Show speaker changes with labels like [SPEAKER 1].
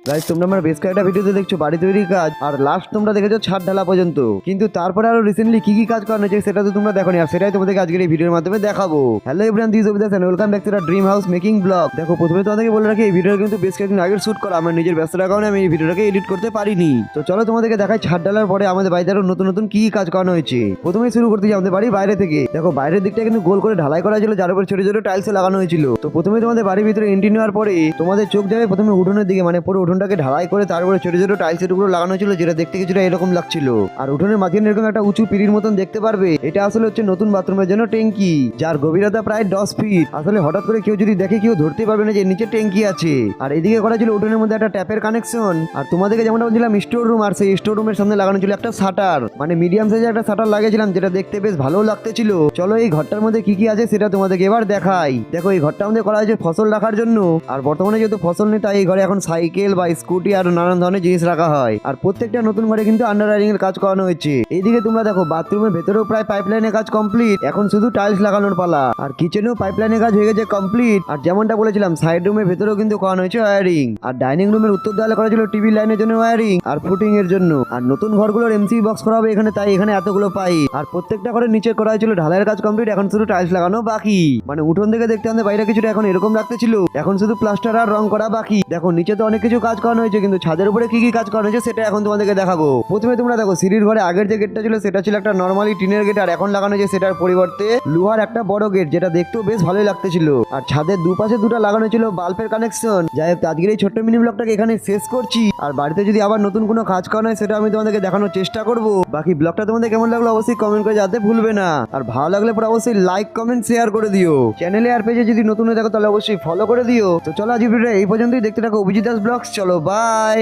[SPEAKER 1] Guys তোমরা আমার বেশ কয়েকটা ভিডিওতে দেখছো বাড়ি তৈরির কাজ, আর লাস্ট তোমরা দেখেছো ছাদ ঢালা পর্যন্ত, কিন্তু তারপরে আরো রিসেন্টলি কি কি কাজ করানো হয়েছে সেটা তো তোমরা দেখোনি, আর সেটাই তোমাদেরকে আজকের এই ভিডিওর মাধ্যমে দেখাবো। Hello everyone, this is Abhidas and welcome back to the dream house making vlog. দেখো প্রথমে তোমাদেরকে বলে রাখি, এই ভিডিওটা কিন্তু বেশ কয়েকদিন আগের শুট করা, আমার নিজের ব্যস্ততার কারণে আমি এই ভিডিওটাকে এডিট করতে পারিনি। তো চলো তোমাদেরকে দেখাই ছাদ ঢালার পরে আমাদের বাড়িতে আরো নতুন নতুন কি কি কাজ করানো হয়েছে। প্রথমেই শুরু করতে যাই আমাদের বাড়ির বাইরে থেকে। দেখো বাইরের দিকটা কিন্তু গোল করে ঢালাই করা ছিল, যার উপর ছোট ছোট টাইলস লাগানো হয়েছিল। তো প্রথমে তোমাদের বাড়ির ভিতরে এন্ট্রি নেওয়ার পরে তোমাদের চোখ যাবে প্রথমে উঠোনের দিকে, মানে পুরো উঠোনটাকে ঢালাই করে তারপরে ছোট ছোট টাইলসের টুকরো লাগানো ছিল, যেটা দেখতে কিছুটা এরকম লাগছিল। আর উঠোনের মাঝখানে এরকম একটা উঁচু পিড়ির মতন দেখতে পারবে, এটা আসলে হচ্ছে নতুন বাথরুমের জন্য ট্যাঙ্কি, যার গভীরতা প্রায় 10 ফিট। আসলে হঠাৎ করে কেউ যদি দেখে কেউ ধরতে পারবে না যে নিচে ট্যাঙ্কি আছে। আর এদিকে করা ছিল উঠোনের মধ্যে একটা ট্যাপের কানেকশন। আর তোমাদেরকে যেমনটা বলছিলাম স্টোর রুম, আর সেই স্টোর রুমের সামনে লাগানো ছিল একটা শাটার, মানে মিডিয়াম সাইজের একটা শাটার লাগিয়েছিলাম, যেটা দেখতে বেশ ভালো লাগতেছিল। চলো এই ঘরটার মধ্যে কি কি আছে সেটা তোমাদেরকে এবার দেখাই। দেখো এই ঘরটার মধ্যে করা হয়েছে ফসল রাখার জন্য, আর বর্তমানে যেহেতু ফসল নেই তাই এই ঘরে এখন সাইকেল বা স্কুটি আর নানান ধরনের জিনিস রাখা হয়। আর প্রত্যেকটা নতুন ঘরে কিন্তু আন্ডাররাইডিং এর কাজ করানো হয়েছে। এইদিকে তোমরা দেখো বাথরুমের ভেতরেও প্রায় পাইপলাইনের কাজ কমপ্লিট, এখন শুধু টাইলস লাগানোর পালা। আর কিচেনেও পাইপলাইনের কাজ হয়ে গেছে কমপ্লিট। আর যেমনটা বলেছিলাম সাইড রুমের ভেতরেও কিন্তু করানো হয়েছে ওয়্যারিং। আর ডাইনিং রুমের উত্তর দেওয়ালে করা ছিল টিভি লাইনের জন্য ওয়্যারিং আর ফুটিং এর জন্য। আর নতুন ঘরগুলোর এমসি বক্স করা হবে এখানে, তাই এখানে এতগুলো পাইপ। আর প্রত্যেকটা ঘরের নিচে করা হয়েছিল ঢালাইয়ের কাজ কমপ্লিট, এখন শুধু টাইলস লাগানো বাকি। মানে উঠোন থেকে দেখতে আমাদের বাইরে কিছুটা এখন এরকম লাগতেছিল, এখন শুধু প্লাস্টার আর রং করা বাকি। দেখো নিচে তো অনেক কিছু কাজ করানো হয়েছে, কিন্তু ছাদের উপরে কি কি কাজ করানো হয়েছে সেটা এখন তোমাদেরকে দেখাবো। প্রথমে তোমরা দেখো সিঁড়ির ঘরে আগের যে গেটটা ছিল সেটা ছিল একটা নর্মালি টিনের গেট, আর এখন লাগানো হয়েছে সেটার পরিবর্তে লোহার একটা বড় গেট, যেটা দেখতেও বেশ ভালোই লাগতেছিল। আর ছাদের দুপাশে দুটো লাগানো ছিল বাল্বের কানেকশন। যাই হোক আজকের এই ছোট্ট মিনি ব্লগটাকে এখানে শেষ করছি। আর বাড়িতে যদি আবার নতুন কোনো কাজ করানো হয় সেটা আমি তোমাদেরকে দেখানোর চেষ্টা করব। বাকি ব্লগটা তোমাদের কেমন লাগলো অবশ্যই কমেন্ট করে জানাতে ভুলবে না। আর ভালো লাগলে পরে অবশ্যই লাইক কমেন্ট শেয়ার করে দিও। চ্যানেলে আর পেজে যদি নতুন হয়ে থাকো তাহলে অবশ্যই ফলো করে দিও। তো চলো আজ ভিডিওটা এই পর্যন্তই, দেখতে থাকো অভিজিৎ দাস ব্লগস। চলো বাই।